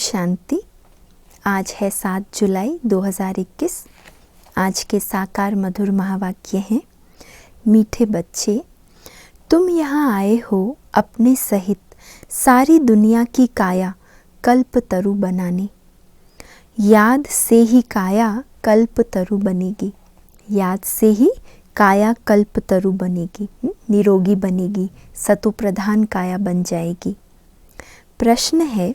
शांति। आज है 7 जुलाई 2021। आज के साकार मधुर महावाक्य हैं, मीठे बच्चे, तुम यहाँ आए हो अपने सहित सारी दुनिया की काया कल्पतरु बनाने। याद से ही काया कल्पतरु बनेगी, याद से ही काया कल्पतरु बनेगी, निरोगी बनेगी, सतोप्रधान काया बन जाएगी। प्रश्न है,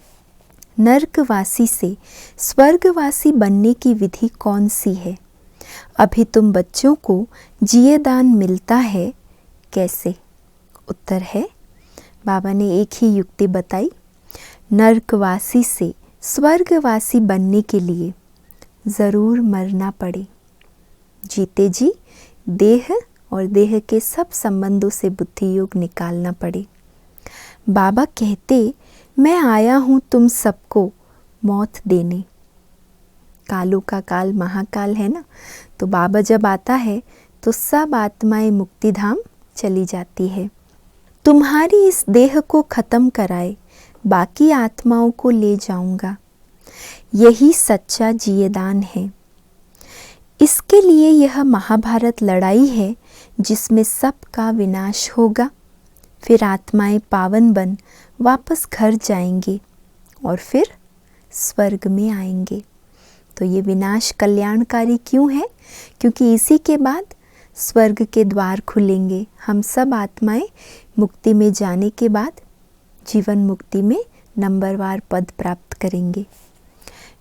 नरकवासी से स्वर्गवासी बनने की विधि कौन सी है? अभी तुम बच्चों को जियेदान मिलता है, कैसे? उत्तर है, बाबा ने एक ही युक्ति बताई। नरकवासी से स्वर्गवासी बनने के लिए ज़रूर मरना पड़े, जीते जी देह और देह के सब संबंधों से बुद्धि योग निकालना पड़े। बाबा कहते, मैं आया हूँ तुम सबको मौत देने। कालों का काल महाकाल है ना, तो बाबा जब आता है तो सब आत्माएं मुक्ति धाम चली जाती है। तुम्हारी इस देह को ख़त्म कराए बाकी आत्माओं को ले जाऊंगा, यही सच्चा जियेदान है। इसके लिए यह महाभारत लड़ाई है जिसमें सबका विनाश होगा, फिर आत्माएं पावन बन वापस घर जाएंगे और फिर स्वर्ग में आएंगे। तो ये विनाश कल्याणकारी क्यों है? क्योंकि इसी के बाद स्वर्ग के द्वार खुलेंगे। हम सब आत्माएं मुक्ति में जाने के बाद जीवन मुक्ति में नंबरवार पद प्राप्त करेंगे।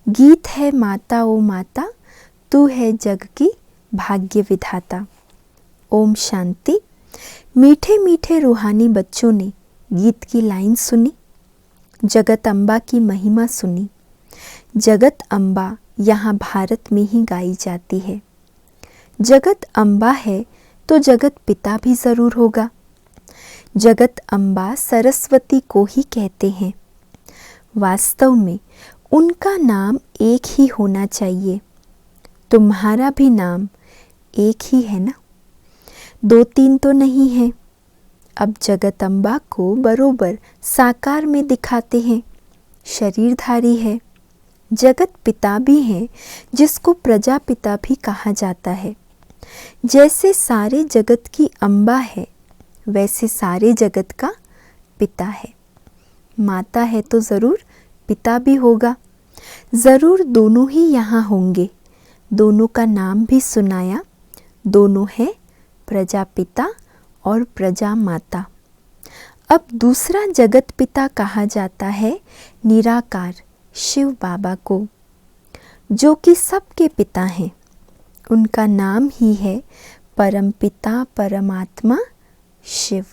गीत है माता ओ माता, तू है जग की भाग्य विधाता। ओम शांति। मीठे मीठे रूहानी बच्चों ने गीत की लाइन सुनी, जगत अम्बा की महिमा सुनी। जगत अम्बा यहाँ भारत में ही गाई जाती है। जगत अम्बा है तो जगत पिता भी ज़रूर होगा। जगत अम्बा सरस्वती को ही कहते हैं। वास्तव में उनका नाम एक ही होना चाहिए। तुम्हारा भी नाम एक ही है ना, 2-3 तो नहीं है। अब जगत अम्बा को बरोबर साकार में दिखाते हैं। शरीरधारी है, जगत पिता भी है, जिसको प्रजापिता भी कहा जाता है। जैसे सारे जगत की अम्बा है, वैसे सारे जगत का पिता है। माता है तो ज़रूर पिता भी होगा, ज़रूर दोनों ही यहाँ होंगे। दोनों का नाम भी सुनाया, दोनों है प्रजापिता और प्रजा माता। अब दूसरा जगत पिता कहा जाता है निराकार शिव बाबा को, जो कि सबके पिता हैं। उनका नाम ही है परम पिता परमात्मा शिव।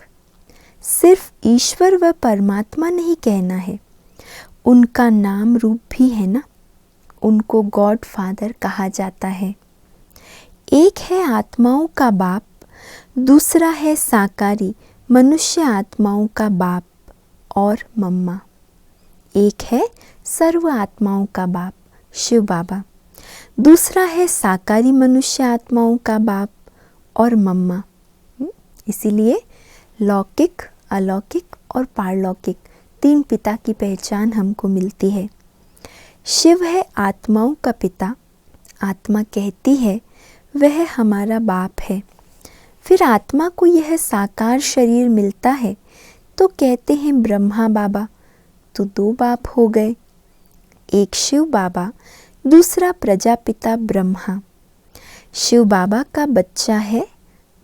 सिर्फ ईश्वर व परमात्मा नहीं कहना है, उनका नाम रूप भी है ना। उनको गॉड फादर कहा जाता है। एक है आत्माओं का बाप, दूसरा है साकारी मनुष्य आत्माओं का बाप और मम्मा। एक है सर्व आत्माओं का बाप शिव बाबा, दूसरा है साकारी मनुष्य आत्माओं का बाप और मम्मा। इसीलिए लौकिक, अलौकिक और पारलौकिक 3 पिता की पहचान हमको मिलती है। शिव है आत्माओं का पिता, आत्मा कहती है वह हमारा बाप है। फिर आत्मा को यह साकार शरीर मिलता है तो कहते हैं ब्रह्मा बाबा, तो 2 बाप हो गए, एक शिव बाबा, दूसरा प्रजापिता ब्रह्मा। शिव बाबा का बच्चा है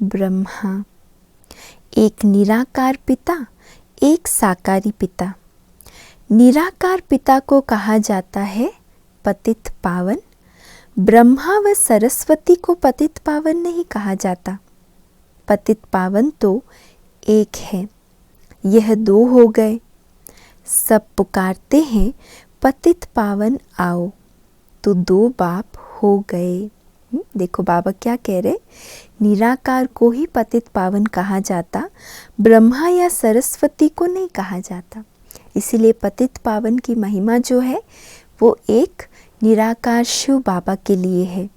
ब्रह्मा। एक निराकार पिता, एक साकारी पिता। निराकार पिता को कहा जाता है पतित पावन। ब्रह्मा व सरस्वती को पतित पावन नहीं कहा जाता। पतित पावन तो एक है, यह 2 हो गए। सब पुकारते हैं पतित पावन आओ, तो 2 बाप हो गए। देखो बाबा क्या कह रहे, निराकार को ही पतित पावन कहा जाता, ब्रह्मा या सरस्वती को नहीं कहा जाता। इसीलिए पतित पावन की महिमा जो है वो एक निराकार शिव बाबा के लिए है।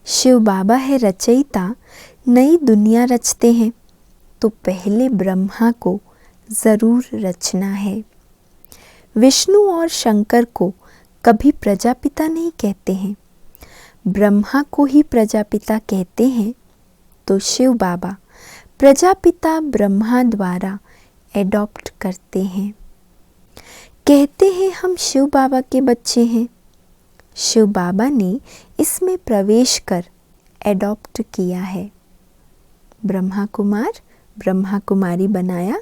शिव बाबा है रचयिता, नई दुनिया रचते हैं तो पहले ब्रह्मा को ज़रूर रचना है। विष्णु और शंकर को कभी प्रजापिता नहीं कहते हैं, ब्रह्मा को ही प्रजापिता कहते हैं, तो शिव बाबा प्रजापिता ब्रह्मा द्वारा एडॉप्ट करते हैं। कहते हैं हम शिव बाबा के बच्चे हैं। शिव बाबा ने इसमें प्रवेश कर एडॉप्ट किया है। ब्रह्मा कुमार ब्रह्मा कुमारी बनाया,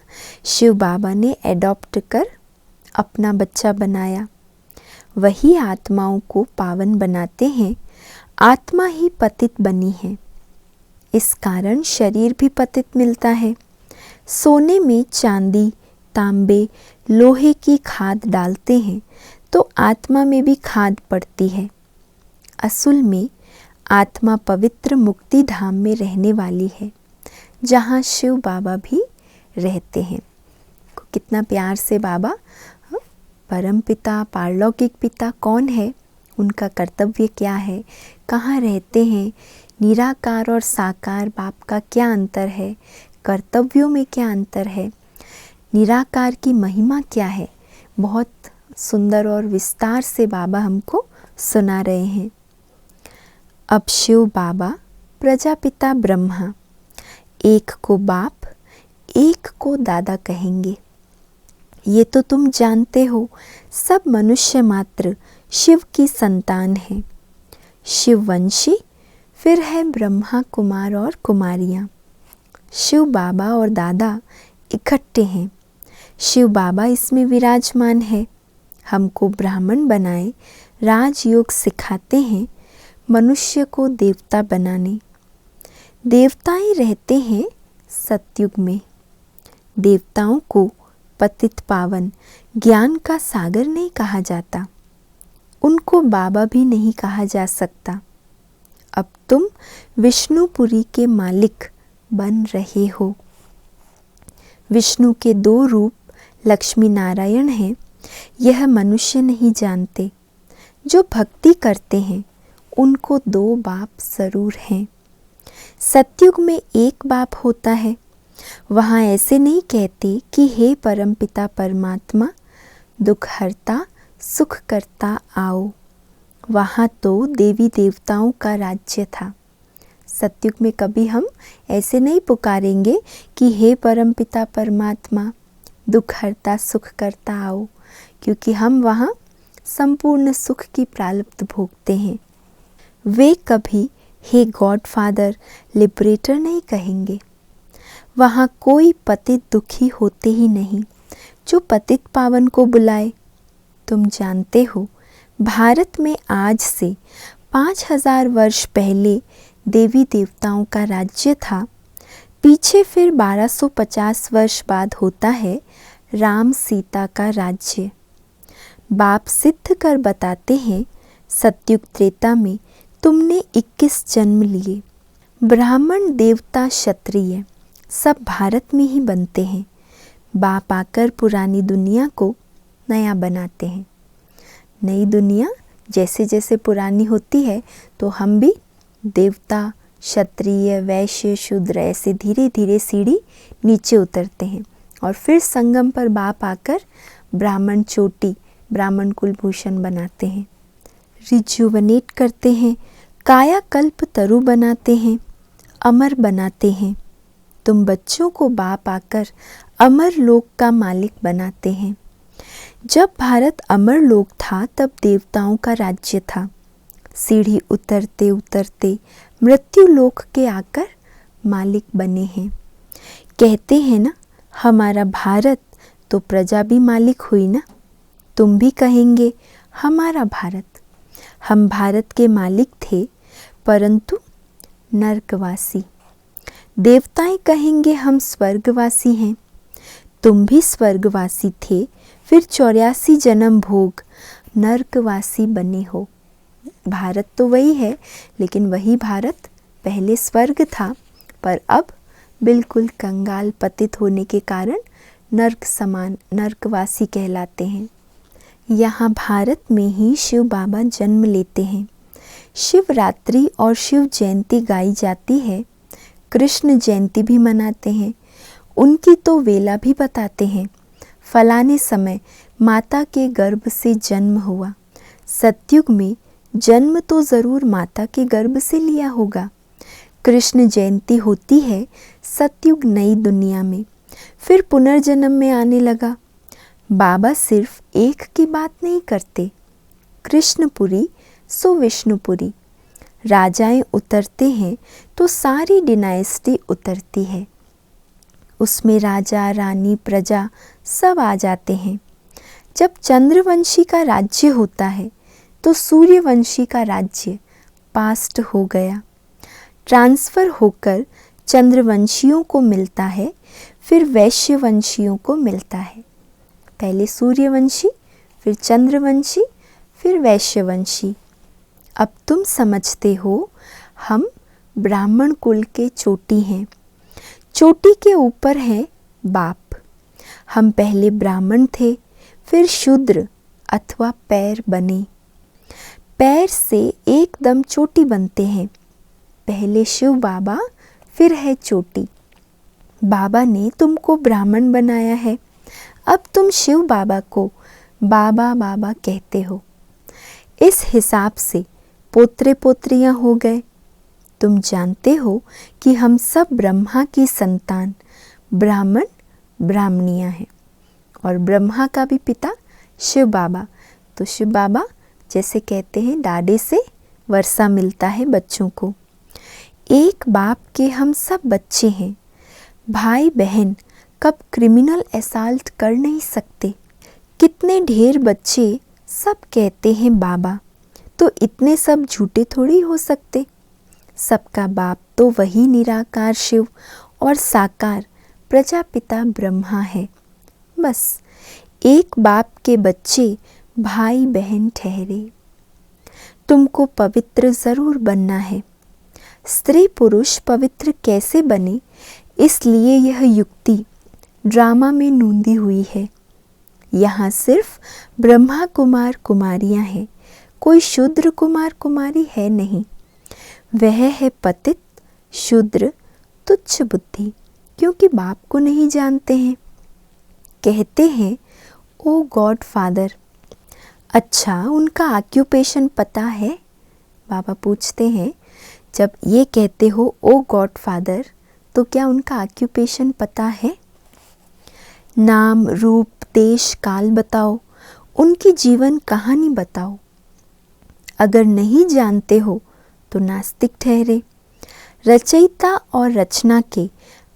शिव बाबा ने एडॉप्ट कर अपना बच्चा बनाया। वही आत्माओं को पावन बनाते हैं। आत्मा ही पतित बनी है, इस कारण शरीर भी पतित मिलता है। सोने में चांदी, तांबे, लोहे की खाद डालते हैं तो आत्मा में भी खाद पड़ती है। असल में आत्मा पवित्र मुक्ति धाम में रहने वाली है, जहाँ शिव बाबा भी रहते हैं। कितना प्यार से बाबा परम पिता, पारलौकिक पिता कौन है, उनका कर्तव्य क्या है, कहाँ रहते हैं, निराकार और साकार बाप का क्या अंतर है, कर्तव्यों में क्या अंतर है, निराकार की महिमा क्या है, बहुत सुंदर और विस्तार से बाबा हमको सुना रहे हैं। अब शिव बाबा प्रजापिता ब्रह्मा एक को बाप, एक को दादा कहेंगे। ये तो तुम जानते हो, सब मनुष्य मात्र शिव की संतान हैं। शिववंशी, फिर है ब्रह्मा कुमार और कुमारियाँ। शिव बाबा और दादा इकट्ठे हैं। शिव बाबा इसमें विराजमान है, हमको ब्राह्मण बनाए राजयोग सिखाते हैं, मनुष्य को देवता बनाने। देवताएं रहते हैं सतयुग में। देवताओं को पतित पावन ज्ञान का सागर नहीं कहा जाता, उनको बाबा भी नहीं कहा जा सकता। अब तुम विष्णुपुरी के मालिक बन रहे हो। विष्णु के दो रूप लक्ष्मी नारायण हैं, यह मनुष्य नहीं जानते। जो भक्ति करते हैं उनको दो बाप जरूर हैं। सतयुग में एक बाप होता है। वहाँ ऐसे नहीं कहते कि हे परमपिता परमात्मा दुख हरता सुख करता आओ। वहाँ तो देवी देवताओं का राज्य था। सतयुग में कभी हम ऐसे नहीं पुकारेंगे कि हे परमपिता परमात्मा दुख हरता सुख करता आओ, क्योंकि हम वहाँ संपूर्ण सुख की प्रारब्ध भोगते हैं। वे कभी हे गॉड फादर लिबरेटर नहीं कहेंगे। वहाँ कोई पतित दुखी होते ही नहीं जो पतित पावन को बुलाए। तुम जानते हो भारत में आज से 5000 वर्ष पहले देवी देवताओं का राज्य था। पीछे फिर 1250 वर्ष बाद होता है राम सीता का राज्य। बाप सिद्ध कर बताते हैं सतयुग त्रेता में तुमने 21 जन्म लिए। ब्राह्मण देवता क्षत्रिय सब भारत में ही बनते हैं। बाप आकर पुरानी दुनिया को नया बनाते हैं। नई दुनिया जैसे जैसे पुरानी होती है तो हम भी देवता क्षत्रिय वैश्य शूद्र ऐसे धीरे धीरे सीढ़ी नीचे उतरते हैं और फिर संगम पर बाप आकर ब्राह्मण चोटी ब्राह्मण कुलभूषण बनाते हैं, रिजुवनेट करते हैं, कायाकल्प तरु बनाते हैं, अमर बनाते हैं। तुम बच्चों को बाप आकर अमर लोक का मालिक बनाते हैं। जब भारत अमर लोक था तब देवताओं का राज्य था। सीढ़ी उतरते उतरते मृत्यु लोक के आकर मालिक बने हैं। कहते हैं ना हमारा भारत, तो प्रजा भी मालिक हुई ना। तुम भी कहेंगे हमारा भारत। हम भारत के मालिक थे परंतु नर्कवासी। देवताएं कहेंगे हम स्वर्गवासी हैं। तुम भी स्वर्गवासी थे, फिर 84 जन्म भोग नर्कवासी बने हो। भारत तो वही है, लेकिन वही भारत पहले स्वर्ग था, पर अब बिल्कुल कंगाल पतित होने के कारण नर्क समान नर्कवासी कहलाते हैं। यहाँ भारत में ही शिव बाबा जन्म लेते हैं। शिवरात्रि और शिव जयंती गाई जाती है। कृष्ण जयंती भी मनाते हैं। उनकी तो वेला भी बताते हैं। फलाने समय माता के गर्भ से जन्म हुआ। सतयुग में जन्म तो ज़रूर माता के गर्भ से लिया होगा। कृष्ण जयंती होती है सतयुग नई दुनिया में, फिर पुनर्जन्म में आने लगा। बाबा सिर्फ एक की बात नहीं करते, कृष्णपुरी सो विष्णुपुरी। राजाएं उतरते हैं तो सारी डिनाइस्टी उतरती है, उसमें राजा रानी प्रजा सब आ जाते हैं। जब चंद्रवंशी का राज्य होता है तो सूर्यवंशी का राज्य पास्ट हो गया, ट्रांसफ़र होकर चंद्रवंशियों को मिलता है, फिर वैश्यवंशियों को मिलता है। पहले सूर्यवंशी, फिर चंद्रवंशी, फिर वैश्यवंशी। अब तुम समझते हो हम ब्राह्मण कुल के चोटी हैं, चोटी के ऊपर है बाप। हम पहले ब्राह्मण थे, फिर शूद्र अथवा पैर बने। पैर से एकदम चोटी बनते हैं, पहले शिव बाबा फिर है चोटी। बाबा ने तुमको ब्राह्मण बनाया है, अब तुम शिव बाबा को बाबा बाबा कहते हो। इस हिसाब से पोत्रे पोत्रियां हो गए। तुम जानते हो कि हम सब ब्रह्मा की संतान ब्राह्मण ब्राह्मणियां हैं, और ब्रह्मा का भी पिता शिव बाबा। तो शिव बाबा जैसे कहते हैं डाडे से वर्षा मिलता है बच्चों को। एक बाप के हम सब बच्चे हैं। भाई बहन कब क्रिमिनल असॉल्ट कर नहीं सकते। कितने ढेर बच्चे सब कहते हैं बाबा, तो इतने सब झूठे थोड़ी हो सकते। सबका बाप तो वही निराकार शिव और साकार प्रजापिता ब्रह्मा है। बस एक बाप के बच्चे भाई बहन ठहरे। तुमको पवित्र ज़रूर बनना है। स्त्री पुरुष पवित्र कैसे बने, इसलिए यह युक्ति ड्रामा में नूंदी हुई है। यहाँ सिर्फ ब्रह्मा कुमार कुमारियाँ हैं, कोई शूद्र कुमार कुमारी है नहीं। वह है पतित शूद्र तुच्छ बुद्धि, क्योंकि बाप को नहीं जानते हैं। कहते हैं ओ गॉड फादर। अच्छा, उनका ऑक्यूपेशन पता है? बाबा पूछते हैं, जब ये कहते हो ओ गॉड फादर, तो क्या उनका ऑक्यूपेशन पता है? नाम रूप देश काल बताओ, उनकी जीवन कहानी बताओ। अगर नहीं जानते हो तो नास्तिक ठहरे। रचयिता और रचना के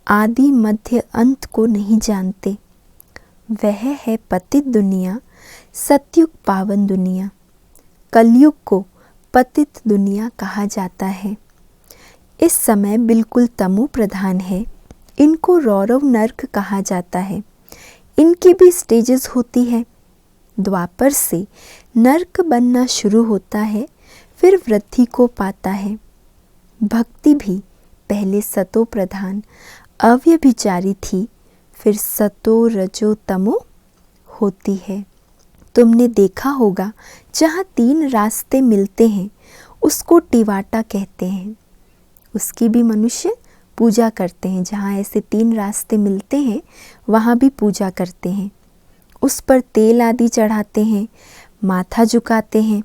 आदि मध्य अंत को नहीं जानते। वह है पतित दुनिया, सतयुग पावन दुनिया। कलयुग को पतित दुनिया कहा जाता है। इस समय बिल्कुल तमो प्रधान है। इनको रौरव नर्क कहा जाता है। इनकी भी स्टेजेस होती है। द्वापर से नर्क बनना शुरू होता है, फिर वृद्धि को पाता है। भक्ति भी पहले सतो प्रधान अव्यभिचारी थी, फिर सतो रजो तमो होती है। तुमने देखा होगा जहाँ 3 रास्ते मिलते हैं उसको टिवाटा कहते हैं। उसकी भी मनुष्य पूजा करते हैं। जहाँ ऐसे 3 रास्ते मिलते हैं वहाँ भी पूजा करते हैं। उस पर तेल आदि चढ़ाते हैं, माथा झुकाते हैं।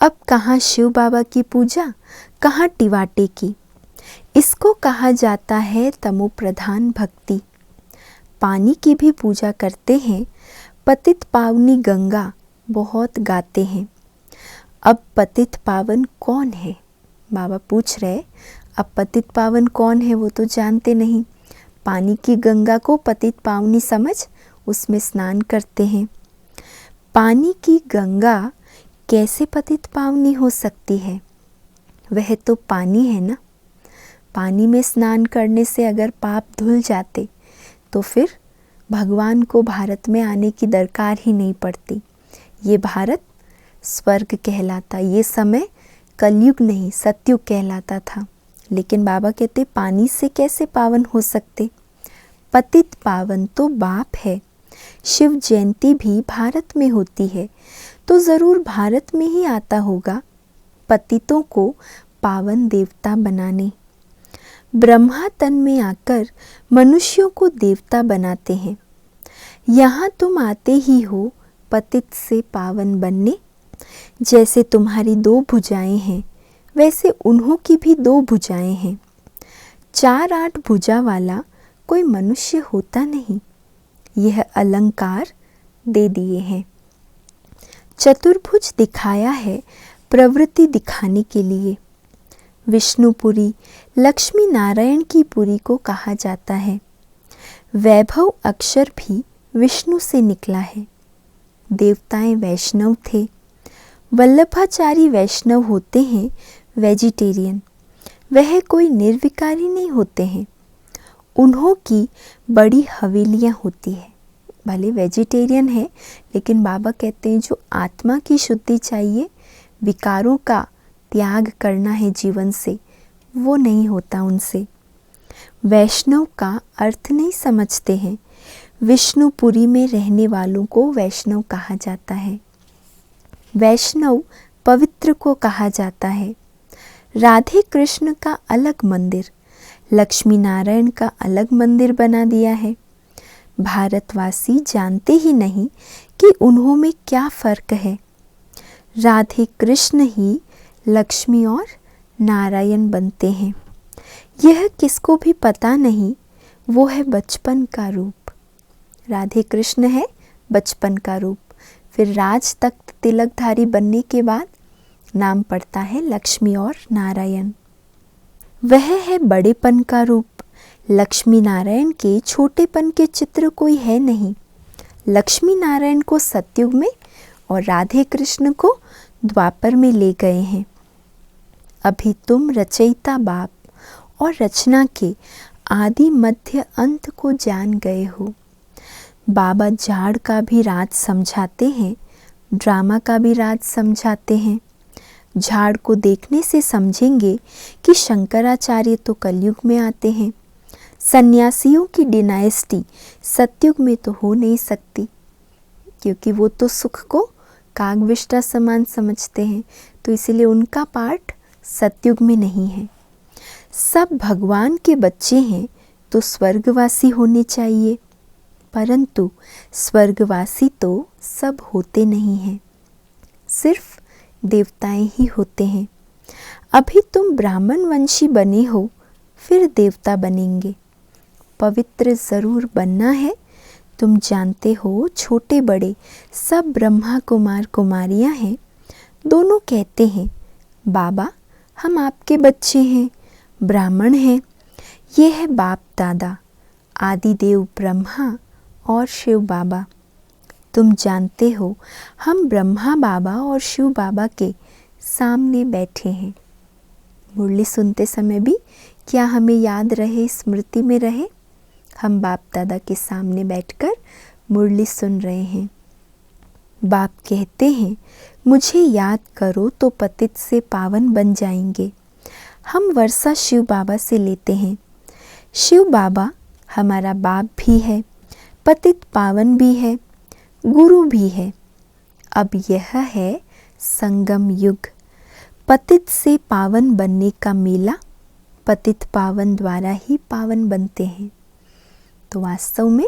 अब कहाँ शिव बाबा की पूजा, कहाँ टिवाटे की। इसको कहा जाता है तमो प्रधान भक्ति। पानी की भी पूजा करते हैं। पतित पावनी गंगा बहुत गाते हैं। अब पतित पावन कौन है? बाबा पूछ रहे, अब पतित पावन कौन है वो तो जानते नहीं। पानी की गंगा को पतित पावनी समझ उसमें स्नान करते हैं। पानी की गंगा कैसे पतित पावनी हो सकती है? वह तो पानी है ना। पानी में स्नान करने से अगर पाप धुल जाते तो फिर भगवान को भारत में आने की दरकार ही नहीं पड़ती। ये भारत स्वर्ग कहलाता, ये समय कलयुग नहीं सतयुग कहलाता था। लेकिन बाबा कहते पानी से कैसे पावन हो सकते? पतित पावन तो बाप है। शिव जयंती भी भारत में होती है, तो ज़रूर भारत में ही आता होगा पतितों को पावन देवता बनाने। ब्रह्मा तन में आकर मनुष्यों को देवता बनाते हैं। यहाँ तुम आते ही हो पतित से पावन बनने। जैसे तुम्हारी 2 भुजाएं हैं, वैसे उन्हों की भी 2 भुजाएं हैं। 4-8 भुजा वाला कोई मनुष्य होता नहीं। यह अलंकार दे दिए हैं। चतुर्भुज दिखाया है प्रवृत्ति दिखाने के लिए। विष्णुपुरी लक्ष्मी नारायण की पुरी को कहा जाता है। वैभव अक्षर भी विष्णु से निकला है। देवताएं वैष्णव थे। वल्लभाचारी वैष्णव होते हैं वेजिटेरियन। वह कोई निर्विकारी नहीं होते हैं। उन्हों की बड़ी हवेलियां होती है। भले वेजिटेरियन है, लेकिन बाबा कहते हैं जो आत्मा की शुद्धि चाहिए, विकारों का त्याग करना है जीवन से, वो नहीं होता उनसे। वैष्णव का अर्थ नहीं समझते हैं। विष्णुपुरी में रहने वालों को वैष्णव कहा जाता है। वैष्णव पवित्र को कहा जाता है। राधे कृष्ण का अलग मंदिर, लक्ष्मी नारायण का अलग मंदिर बना दिया है। भारतवासी जानते ही नहीं कि उन्हों में क्या फ़र्क है। राधे कृष्ण ही लक्ष्मी और नारायण बनते हैं। यह किसको भी पता नहीं, वो है बचपन का रूप। राधे कृष्ण है बचपन का रूप। फिर राज तख्त तिलकधारी बनने के बाद नाम पड़ता है लक्ष्मी और नारायण। वह है बड़ेपन का रूप। लक्ष्मी नारायण के छोटेपन के चित्र कोई है नहीं। लक्ष्मी नारायण को सतयुग में और राधे कृष्ण को द्वापर में ले गए हैं। अभी तुम रचयिता बाप और रचना के आदि मध्य अंत को जान गए हो। बाबा झाड़ का भी राज समझाते हैं, ड्रामा का भी राज समझाते हैं। झाड़ को देखने से समझेंगे कि शंकराचार्य तो कलयुग में आते हैं। सन्यासियों की डिनाइस्टी सतयुग में तो हो नहीं सकती, क्योंकि वो तो सुख को कागविष्टा समान समझते हैं, तो इसलिए उनका पार्ट सतयुग में नहीं है। सब भगवान के बच्चे हैं तो स्वर्गवासी होने चाहिए, परंतु स्वर्गवासी तो सब होते नहीं हैं, सिर्फ देवताएं ही होते हैं। अभी तुम ब्राह्मण वंशी बने हो, फिर देवता बनेंगे। पवित्र ज़रूर बनना है। तुम जानते हो छोटे बड़े सब ब्रह्मा कुमार कुमारियां हैं। दोनों कहते हैं बाबा हम आपके बच्चे हैं, ब्राह्मण हैं। ये है बाप दादा आदिदेव ब्रह्मा और शिव बाबा। तुम जानते हो हम ब्रह्मा बाबा और शिव बाबा के सामने बैठे हैं। मुरली सुनते समय भी क्या हमें याद रहे, स्मृति में रहे, हम बाप दादा के सामने बैठकर मुरली सुन रहे हैं। बाप कहते हैं मुझे याद करो तो पतित से पावन बन जाएंगे। हम वर्षा शिव बाबा से लेते हैं। शिव बाबा हमारा बाप भी है, पतित पावन भी है, गुरु भी है। अब यह है संगम युग। पतित से पावन बनने का मेला। पतित पावन द्वारा ही पावन बनते हैं। तो वास्तव में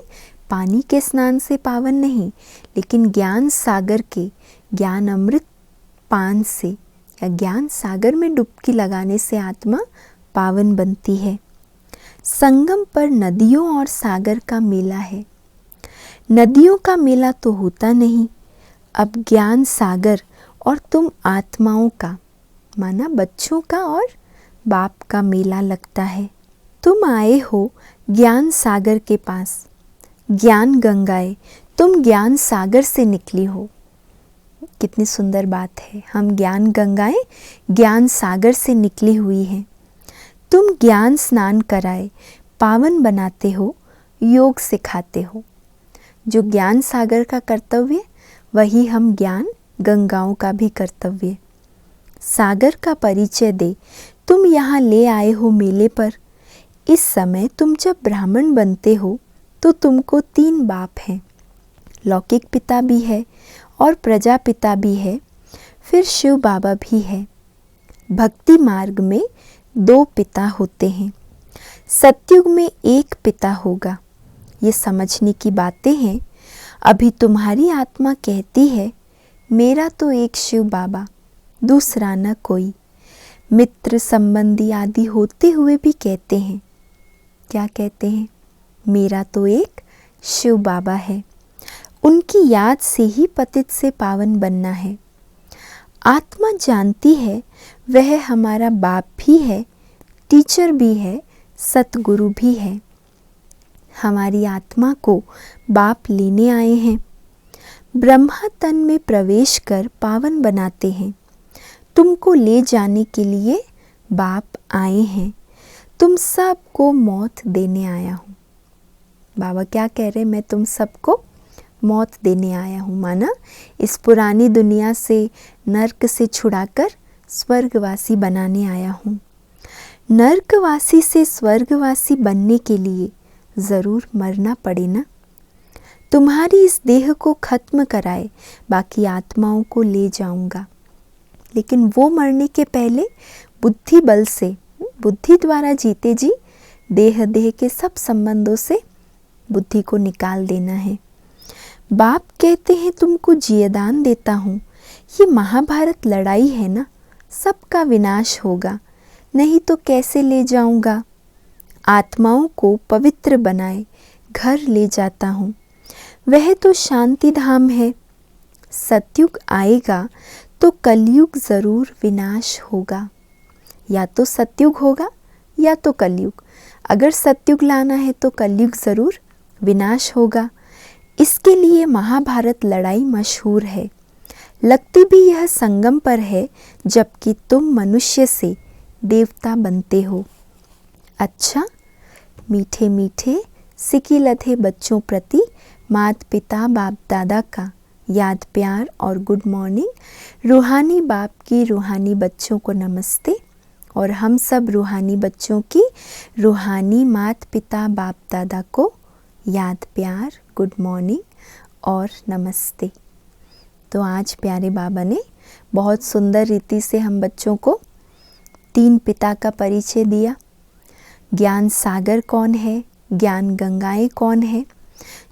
पानी के स्नान से पावन नहीं, लेकिन ज्ञान सागर के ज्ञान अमृत पान से या ज्ञान सागर में डुबकी लगाने से आत्मा पावन बनती है। संगम पर नदियों और सागर का मेला है। नदियों का मेला तो होता नहीं, अब ज्ञान सागर और तुम आत्माओं का, माना बच्चों का और बाप का मेला लगता है। तुम आए हो ज्ञान सागर के पास। ज्ञान गंगाएं, तुम ज्ञान सागर से निकली हो। कितनी सुंदर बात है। हम ज्ञान गंगाएं ज्ञान सागर से निकली हुई हैं। तुम ज्ञान स्नान कराए पावन बनाते हो, योग सिखाते हो। जो ज्ञान सागर का कर्तव्य, वही हम ज्ञान गंगाओं का भी कर्तव्य। सागर का परिचय दे तुम यहाँ ले आए हो मेले पर। इस समय तुम जब ब्राह्मण बनते हो तो तुमको 3 बाप हैं। लौकिक पिता भी है और प्रजापिता भी है, फिर शिव बाबा भी है। भक्ति मार्ग में 2 पिता होते हैं। सतयुग में 1 पिता होगा। ये समझने की बातें हैं। अभी तुम्हारी आत्मा कहती है मेरा तो एक शिव बाबा, दूसरा न कोई। मित्र संबंधी आदि होते हुए भी कहते हैं, क्या कहते हैं? मेरा तो एक शिव बाबा है। उनकी याद से ही पतित से पावन बनना है। आत्मा जानती है वह हमारा बाप भी है, टीचर भी है, सतगुरु भी है। हमारी आत्मा को बाप लेने आए हैं। ब्रह्मा तन में प्रवेश कर पावन बनाते हैं। तुमको ले जाने के लिए बाप आए हैं। तुम सबको मौत देने आया हूँ। बाबा क्या कह रहे हैं? मैं तुम सबको मौत देने आया हूँ। माना इस पुरानी दुनिया से, नर्क से छुड़ाकर स्वर्गवासी बनाने आया हूँ। नर्कवासी से स्वर्गवासी बनने के लिए ज़रूर मरना पड़े ना। तुम्हारी इस देह को खत्म कराए बाकी आत्माओं को ले जाऊंगा, लेकिन वो मरने के पहले बुद्धि बल से, बुद्धि द्वारा जीते जी देह के सब संबंधों से बुद्धि को निकाल देना है। बाप कहते हैं तुमको जियदान देता हूँ। ये महाभारत लड़ाई है ना, सबका विनाश होगा, नहीं तो कैसे ले जाऊंगा। आत्माओं को पवित्र बनाए घर ले जाता हूँ। वह तो शांति धाम है। सतयुग आएगा तो कलयुग ज़रूर विनाश होगा। या तो सतयुग होगा या तो कलयुग। अगर सतयुग लाना है तो कलयुग ज़रूर विनाश होगा। इसके लिए महाभारत लड़ाई मशहूर है। लगती भी यह संगम पर है, जबकि तुम मनुष्य से देवता बनते हो। अच्छा, मीठे मीठे सिकी लधे बच्चों प्रति माता पिता बाप दादा का याद प्यार और गुड मॉर्निंग। रूहानी बाप की रूहानी बच्चों को नमस्ते, और हम सब रूहानी बच्चों की रूहानी माता पिता बाप दादा को याद प्यार, गुड मॉर्निंग और नमस्ते। तो आज प्यारे बाबा ने बहुत सुंदर रीति से हम बच्चों को तीन पिता का परिचय दिया। ज्ञान सागर कौन है, ज्ञान गंगाएं कौन है।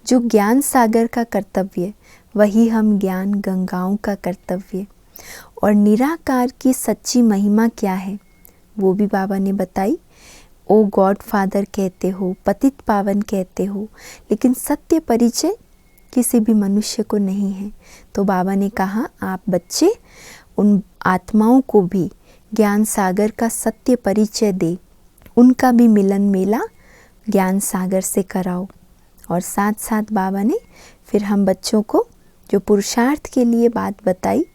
जो ज्ञान सागर का कर्तव्य, वही हम ज्ञान गंगाओं का कर्तव्य। और निराकार की सच्ची महिमा क्या है, वो भी बाबा ने बताई। ओ गॉड फादर कहते हो, पतित पावन कहते हो, लेकिन सत्य परिचय किसी भी मनुष्य को नहीं है। तो बाबा ने कहा आप बच्चे उन आत्माओं को भी ज्ञान सागर का सत्य परिचय दे, उनका भी मिलन मेला ज्ञान सागर से कराओ। और साथ साथ बाबा ने फिर हम बच्चों को जो पुरुषार्थ के लिए बात बताई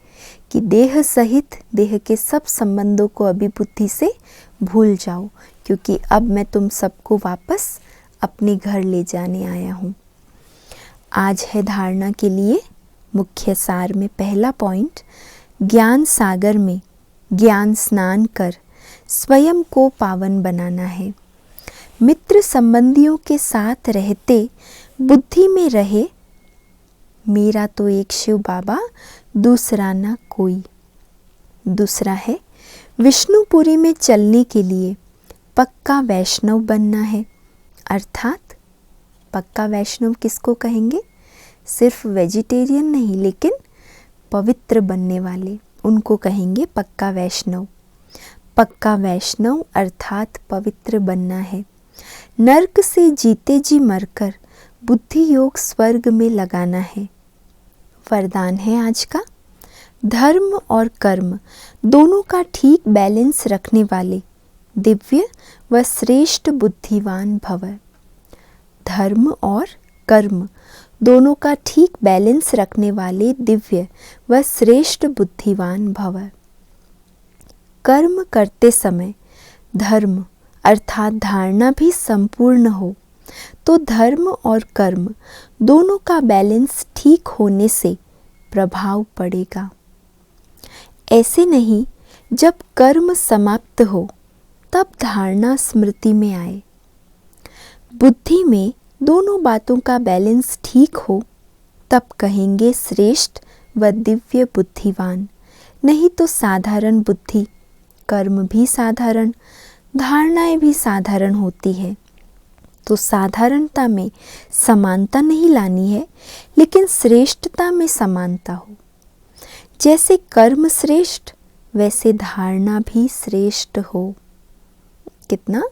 कि देह सहित देह के सब संबंधों को अभी बुद्धि से भूल जाओ, क्योंकि अब मैं तुम सबको वापस अपने घर ले जाने आया हूँ। आज है धारणा के लिए मुख्य सार में पहला पॉइंट, ज्ञान सागर में ज्ञान स्नान कर स्वयं को पावन बनाना है। मित्र संबंधियों के साथ रहते बुद्धि में रहे मेरा तो एक शिव बाबा, दूसरा ना कोई। दूसरा है विष्णुपुरी में चलने के लिए पक्का वैष्णव बनना है। अर्थात पक्का वैष्णव किसको कहेंगे? सिर्फ वेजिटेरियन नहीं, लेकिन पवित्र बनने वाले, उनको कहेंगे पक्का वैष्णव। पक्का वैष्णव अर्थात पवित्र बनना है। नर्क से जीते जी मरकर बुद्धि योग स्वर्ग में लगाना है। वरदान है आज का, धर्म और कर्म दोनों का ठीक बैलेंस रखने वाले दिव्य व श्रेष्ठ बुद्धिवान भव। धर्म और कर्म दोनों का ठीक बैलेंस रखने वाले दिव्य व श्रेष्ठ बुद्धिवान भव। कर्म करते समय धर्म अर्थात धारणा भी संपूर्ण हो, तो धर्म और कर्म दोनों का बैलेंस ठीक होने से प्रभाव पड़ेगा। ऐसे नहीं जब कर्म समाप्त हो तब धारणा स्मृति में आए। बुद्धि में दोनों बातों का बैलेंस ठीक हो तब कहेंगे श्रेष्ठ व दिव्य बुद्धिवान, नहीं तो साधारण बुद्धि, कर्म भी साधारण, धारणाएं भी साधारण होती है। तो साधारणता में समानता नहीं लानी है, लेकिन श्रेष्ठता में समानता हो। जैसे कर्म श्रेष्ठ, वैसे धारणा भी श्रेष्ठ हो। कितना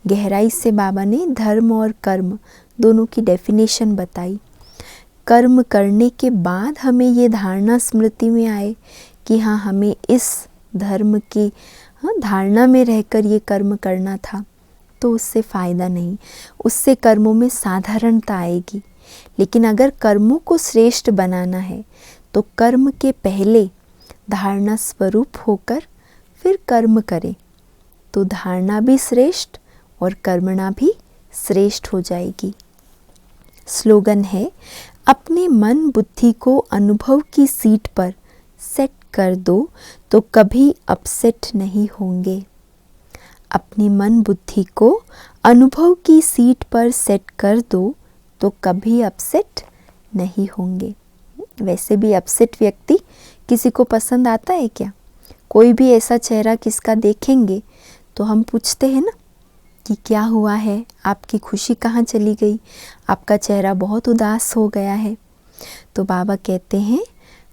गहराई से बाबा ने धर्म और कर्म दोनों की डेफिनेशन बताई। कर्म करने के बाद हमें ये धारणा स्मृति में आए कि हाँ, हमें इस धर्म की धारणा में रहकर ये कर्म करना था, तो उससे फ़ायदा नहीं, उससे कर्मों में साधारणता आएगी। लेकिन अगर कर्मों को श्रेष्ठ बनाना है तो कर्म के पहले धारणा स्वरूप होकर फिर कर्म करें, तो धारणा भी श्रेष्ठ और कर्मणा भी श्रेष्ठ हो जाएगी। स्लोगन है, अपने मन बुद्धि को अनुभव की सीट पर सेट कर दो तो कभी अपसेट नहीं होंगे। अपनी मन बुद्धि को अनुभव की सीट पर सेट कर दो तो कभी अपसेट नहीं होंगे। वैसे भी अपसेट व्यक्ति किसी को पसंद आता है क्या? कोई भी ऐसा चेहरा किसका देखेंगे तो हम पूछते हैं ना कि क्या हुआ है, आपकी खुशी कहाँ चली गई, आपका चेहरा बहुत उदास हो गया है। तो बाबा कहते हैं,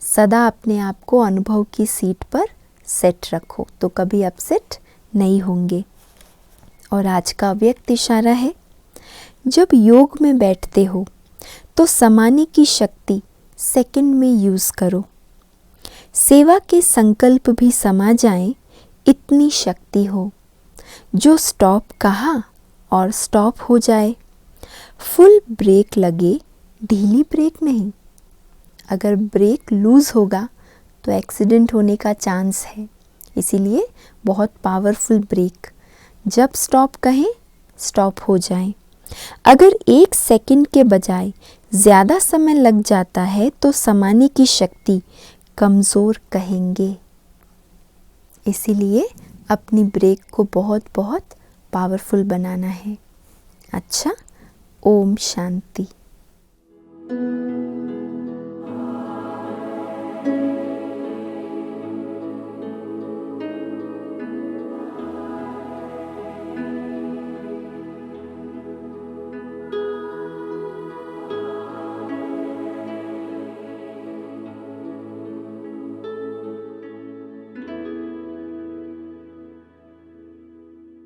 सदा अपने आप को अनुभव की सीट पर सेट रखो तो कभी अपसेट नहीं होंगे। और आज का व्यक्त इशारा है, जब योग में बैठते हो तो समाने की शक्ति सेकंड में यूज़ करो। सेवा के संकल्प भी समा जाएं, इतनी शक्ति हो। जो स्टॉप कहा और स्टॉप हो जाए। फुल ब्रेक लगे, ढीली ब्रेक नहीं। अगर ब्रेक लूज़ होगा तो एक्सीडेंट होने का चांस है, इसीलिए बहुत पावरफुल ब्रेक। जब स्टॉप कहें, स्टॉप हो जाए। अगर 1 सेकंड के बजाय ज़्यादा समय लग जाता है तो समाने की शक्ति कमज़ोर कहेंगे। इसीलिए अपनी ब्रेक को बहुत बहुत पावरफुल बनाना है। अच्छा, ओम शांति।